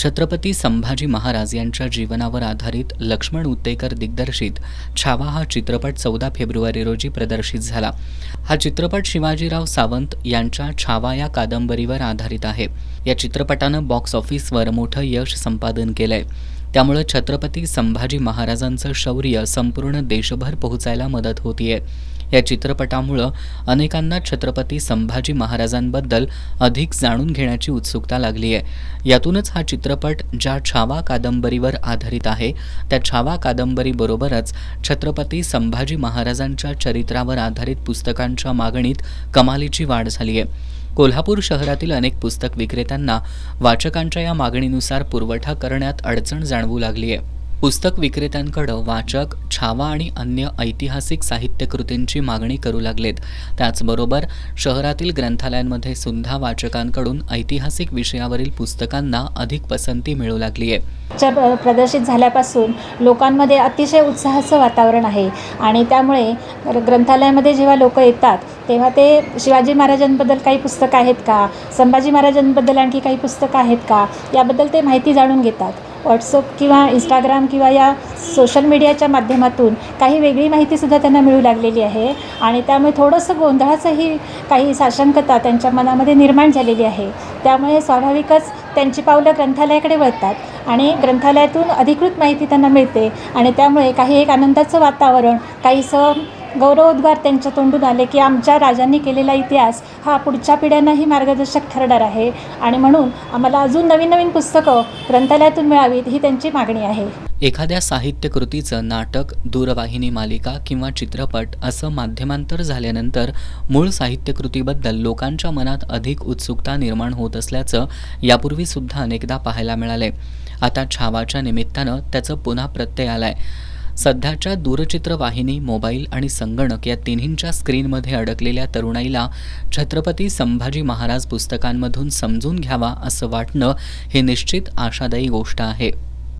छत्रपती संभाजी महाराज यांच्या जीवनावर आधारित लक्ष्मण उत्तेकर दिग्दर्शित छावा हा चित्रपट 14 फेब्रुवारी रोजी प्रदर्शित झाला। हा चित्रपट शिवाजीराव सावंत यांच्या छावा या कादंबरीवर आधारित आहे। या चित्रपटानं बॉक्स ऑफिसवर मोठं यश संपादन केलंय। त्यामुळे छत्रपती संभाजी महाराजांचं शौर्य संपूर्ण देशभर पोहोचायला मदत होतीये। या चित्रपटामुळे अनेकांना छत्रपती संभाजी महाराजांबद्दल अधिक जाणून घेण्याची उत्सुकता लागली आहे। यातूनच हा चित्रपट ज्या छावा कादंबरीवर आधारित आहे त्या छावा कादंबरीबरोबरच छत्रपती संभाजी महाराजांच्या चरित्रावर आधारित पुस्तकांच्या मागणीत कमालीची वाढ झाली आहे। कोल्हापूर शहरातील अनेक पुस्तक विक्रेत्यांना वाचकांच्या या मागणीनुसार पुरवठा करण्यात अडचण जाणवू लागली आहे। पुस्तक विक्रेत्यांकडे वाचक छावा आणि अन्य ऐतिहासिक साहित्यकृतींची मागणी करू लागलेत। त्याचबरोबर शहरातील ग्रंथालयांमध्ये सुद्धा वाचकांकडून ऐतिहासिक विषयावरील पुस्तकांना अधिक पसंती मिळू लागली आहे। प्रदर्शित झाल्यापासून लोकांमध्ये अतिशय उत्साहाचं वातावरण आहे आणि त्यामुळे ग्रंथालयामध्ये जेव्हा लोक येतात तेव्हा ते शिवाजी महाराजांबद्दल काही पुस्तकं आहेत का, संभाजी महाराजांबद्दल आणखी काही पुस्तकं आहेत का, याबद्दल ते माहिती जाणून घेतात। व्हॉट्सअप किंवा इंस्टाग्राम किंवा या सोशल मीडियाच्या माध्यमातून काही वेगळी माहितीसुद्धा त्यांना मिळू लागलेली आहे आणि त्यामुळे थोडंसं गोंधळाचंही काही साशंकता त्यांच्या मनामध्ये निर्माण झालेली आहे। त्यामुळे स्वाभाविकच त्यांची पावलं ग्रंथालयाकडे वळतात आणि ग्रंथालयातून अधिकृत माहिती त्यांना मिळते आणि त्यामुळे काही एक आनंदाचं वातावरण, काहीसं गौरवोद्गार त्यांच्या तोंडून आले की आमच्या राजांनी केलेला इतिहास हा पुढच्या पिढ्यांनाही मार्गदर्शक ठरणार आहे आणि म्हणून आम्हाला अजून नवीन नवीन पुस्तकं ग्रंथालयातून मिळावीत ही त्यांची मागणी आहे। एखाद्या साहित्यकृतीचं नाटक, दूरवाहिनी मालिका किंवा चित्रपट असं माध्यमांतर झाल्यानंतर मूळ साहित्यकृतीबद्दल लोकांच्या मनात अधिक उत्सुकता निर्माण होत असल्याचं यापूर्वी सुद्धा अनेकदा पाहायला मिळालंय। आता छावाच्या निमित्तानं त्याचं पुन्हा प्रत्यय आलाय। सध्याच्या दूरचित्रवाहिनी, मोबाईल आणि संगणक या तिन्हींच्या स्क्रीनमध्ये अडकलेल्या तरुणाईला छत्रपती संभाजी महाराज पुस्तकांमधून समजून घ्यावा असं वाटणं हे निश्चित आशादायी गोष्ट आहे।